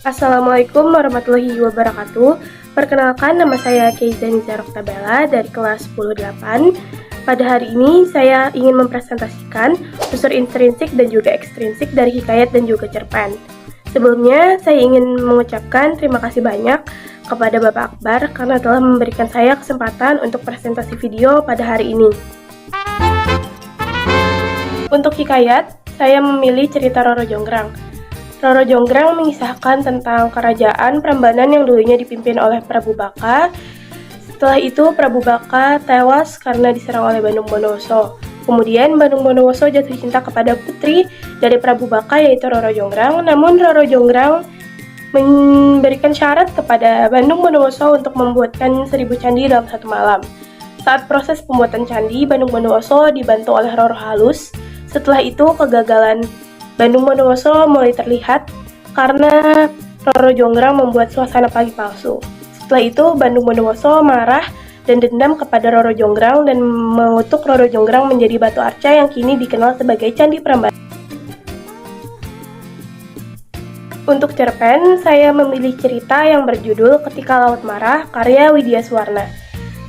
Assalamualaikum warahmatullahi wabarakatuh. Perkenalkan, nama saya Keiza Nizar Oktabella dari kelas 10-8. Pada hari ini saya ingin mempresentasikan unsur intrinsik dan juga ekstrinsik dari hikayat dan juga cerpen. Sebelumnya saya ingin mengucapkan terima kasih banyak kepada Bapak Akbar karena telah memberikan saya kesempatan untuk presentasi video pada hari ini. Untuk hikayat, saya memilih cerita Roro Jonggrang. Roro Jonggrang mengisahkan tentang kerajaan Prambanan yang dulunya dipimpin oleh Prabu Baka. Setelah itu Prabu Baka tewas karena diserang oleh Bandung Bondowoso. Kemudian Bandung Bondowoso jatuh cinta kepada putri dari Prabu Baka yaitu Roro Jonggrang. Namun Roro Jonggrang memberikan syarat kepada Bandung Bondowoso untuk membuatkan 1000 candi dalam satu malam. Saat proses pembuatan candi, Bandung Bondowoso dibantu oleh Roro Halus. Setelah itu kegagalan Bandung Bondowoso mulai terlihat karena Roro Jonggrang membuat suasana pagi palsu. Setelah itu Bandung Bondowoso marah dan dendam kepada Roro Jonggrang dan mengutuk Roro Jonggrang menjadi batu arca yang kini dikenal sebagai Candi Prambanan. Untuk cerpen, saya memilih cerita yang berjudul Ketika Laut Marah karya Widya Suwarna.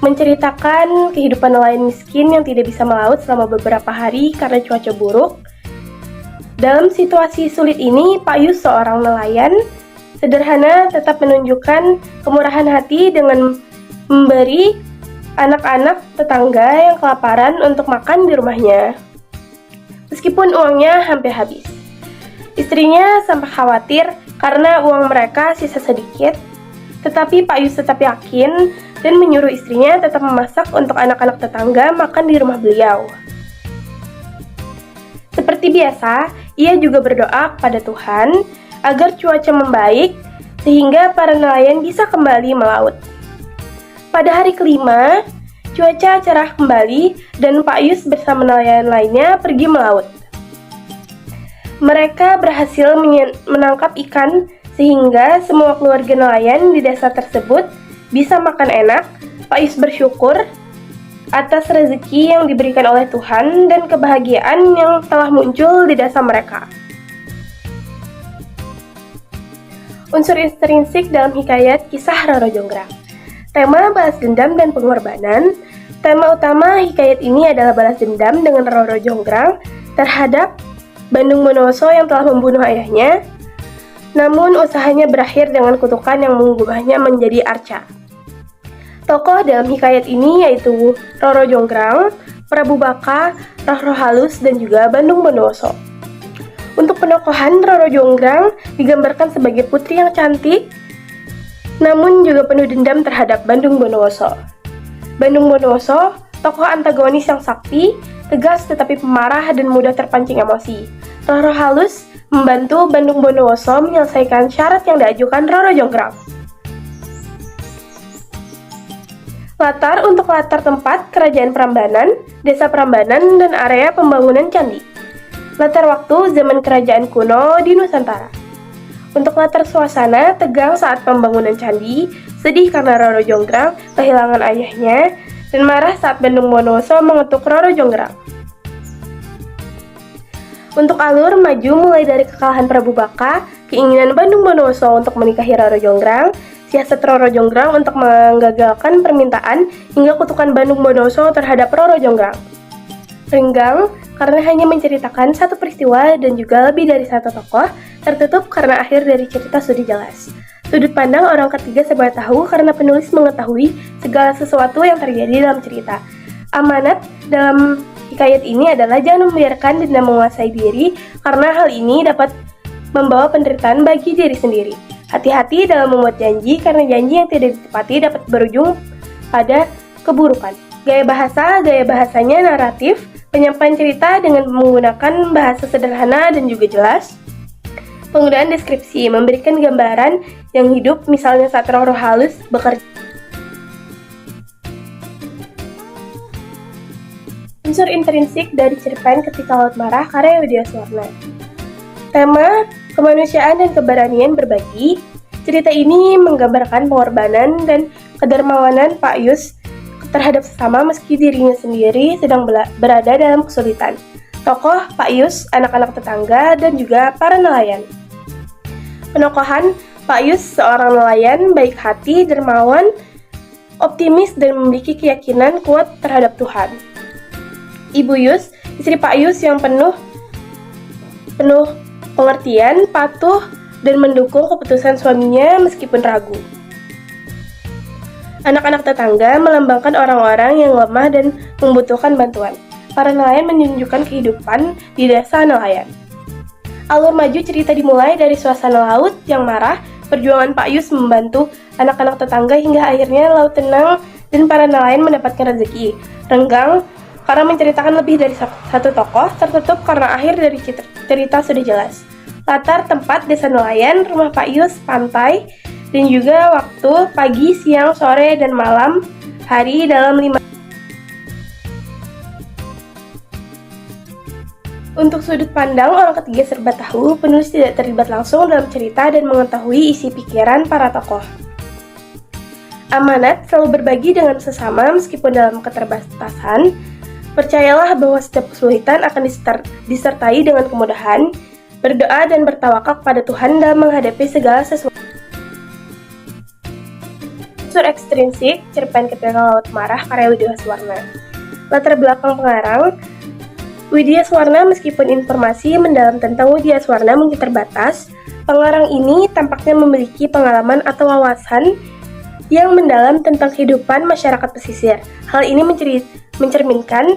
Menceritakan kehidupan nelayan miskin yang tidak bisa melaut selama beberapa hari karena cuaca buruk. Dalam situasi sulit ini, Pak Yus, seorang nelayan sederhana, tetap menunjukkan kemurahan hati dengan memberi anak-anak tetangga yang kelaparan untuk makan di rumahnya, meskipun uangnya hampir habis. Istrinya sampai khawatir karena uang mereka sisa sedikit, tetapi Pak Yus tetap yakin dan menyuruh istrinya tetap memasak untuk anak-anak tetangga makan di rumah beliau. Seperti biasa, ia juga berdoa kepada Tuhan agar cuaca membaik sehingga para nelayan bisa kembali melaut. Pada hari kelima, cuaca cerah kembali dan Pak Yus bersama nelayan lainnya pergi melaut. Mereka berhasil menangkap ikan sehingga semua keluarga nelayan di desa tersebut bisa makan enak. Pak Yus bersyukur atas rezeki yang diberikan oleh Tuhan dan kebahagiaan yang telah muncul di desa mereka. Unsur intrinsik dalam hikayat kisah Roro Jonggrang. Tema balas dendam dan pengorbanan. Tema utama hikayat ini adalah balas dendam dengan Roro Jonggrang terhadap Bandung Bondowoso yang telah membunuh ayahnya. Namun usahanya berakhir dengan kutukan yang mengubahnya menjadi arca. Tokoh dalam hikayat ini yaitu Roro Jonggrang, Prabu Baka, Roro Halus, dan juga Bandung Bondowoso. Untuk penokohan, Roro Jonggrang digambarkan sebagai putri yang cantik, namun juga penuh dendam terhadap Bandung Bondowoso. Bandung Bondowoso, tokoh antagonis yang sakti, tegas tetapi pemarah dan mudah terpancing emosi. Roro Halus membantu Bandung Bondowoso menyelesaikan syarat yang diajukan Roro Jonggrang. Latar tempat kerajaan Prambanan, desa Prambanan, dan area pembangunan candi. Latar waktu zaman kerajaan kuno di Nusantara. Untuk latar suasana tegang saat pembangunan candi, sedih karena Roro Jonggrang kehilangan ayahnya, dan marah saat Bandung Bondowoso mengetuk Roro Jonggrang. Untuk alur maju mulai dari kekalahan Prabu Baka, keinginan Bandung Bondowoso untuk menikahi Roro Jonggrang, siasat Roro Jonggrang untuk menggagalkan permintaan, hingga kutukan Bandung Bondowoso terhadap Roro Jonggrang. Renggang karena hanya menceritakan satu peristiwa dan juga lebih dari satu tokoh, tertutup karena akhir dari cerita sudah jelas. Sudut pandang orang ketiga serba tahu karena penulis mengetahui segala sesuatu yang terjadi dalam cerita. Amanat dalam hikayat ini adalah jangan membiarkan dendam menguasai diri karena hal ini dapat membawa penderitaan bagi diri sendiri. Hati-hati dalam membuat janji karena janji yang tidak ditepati dapat berujung pada keburukan. Gaya bahasanya naratif, penyampaian cerita dengan menggunakan bahasa sederhana dan juga jelas. Penggunaan deskripsi memberikan gambaran yang hidup, misalnya saat Roro Halus bekerja. Unsur intrinsik dari cerpen Ketika Laut Marah karya Widya Suwarna. Tema kemanusiaan dan keberanian berbagi. Cerita ini menggambarkan pengorbanan dan kedermawanan Pak Yus terhadap sesama meski dirinya sendiri sedang berada dalam kesulitan. Tokoh Pak Yus, anak-anak tetangga, dan juga para nelayan. Penokohan Pak Yus seorang nelayan, baik hati, dermawan, optimis, dan memiliki keyakinan kuat terhadap Tuhan. Ibu Yus, istri Pak Yus yang penuh pengertian, patuh, dan mendukung keputusan suaminya meskipun ragu. Anak-anak tetangga melambangkan orang-orang yang lemah dan membutuhkan bantuan. Para nelayan menunjukkan kehidupan di desa nelayan. Alur maju cerita dimulai dari suasana laut yang marah. Perjuangan Pak Yus membantu anak-anak tetangga hingga akhirnya laut tenang dan para nelayan mendapatkan rezeki. Renggang karena menceritakan lebih dari satu tokoh, tertutup karena akhir dari cerita sudah jelas. Latar tempat desa nelayan, rumah Pak Yus, pantai, dan juga waktu pagi, siang, sore, dan malam hari dalam 5. Untuk sudut pandang orang ketiga serba tahu, penulis tidak terlibat langsung dalam cerita dan mengetahui isi pikiran para tokoh. Amanat selalu berbagi dengan sesama meskipun dalam keterbatasan. Percayalah bahwa setiap kesulitan akan disertai dengan kemudahan. Berdoa dan bertawakal kepada Tuhan dalam menghadapi segala sesuatu. Unsur ekstrinsik, cerpen ketika laut marah, karya Widya Suwarna. Latar belakang pengarang, Widya Suwarna meskipun informasi mendalam tentang Widya Suwarna mungkin terbatas, pengarang ini tampaknya memiliki pengalaman atau wawasan yang mendalam tentang kehidupan masyarakat pesisir. Hal ini mencerminkan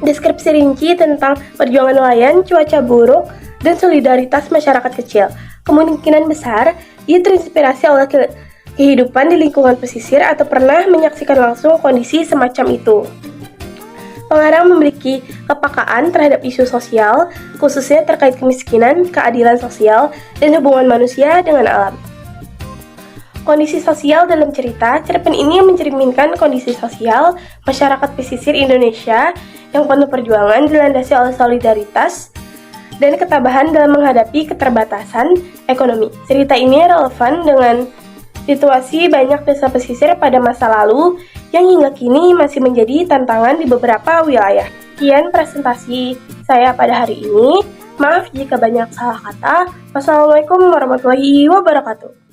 deskripsi rinci tentang perjuangan nelayan, cuaca buruk, dan solidaritas masyarakat kecil. Kemungkinan besar, ia terinspirasi oleh kehidupan di lingkungan pesisir atau pernah menyaksikan langsung kondisi semacam itu. Pengarang memiliki kepekaan terhadap isu sosial, khususnya terkait kemiskinan, keadilan sosial, dan hubungan manusia dengan alam. Kondisi sosial dalam cerita, cerpen ini mencerminkan kondisi sosial masyarakat pesisir Indonesia yang penuh perjuangan dilandasi oleh solidaritas dan ketabahan dalam menghadapi keterbatasan ekonomi. Cerita ini relevan dengan situasi banyak desa pesisir pada masa lalu yang hingga kini masih menjadi tantangan di beberapa wilayah. Sekian presentasi saya pada hari ini. Maaf jika banyak salah kata. Wassalamualaikum warahmatullahi wabarakatuh.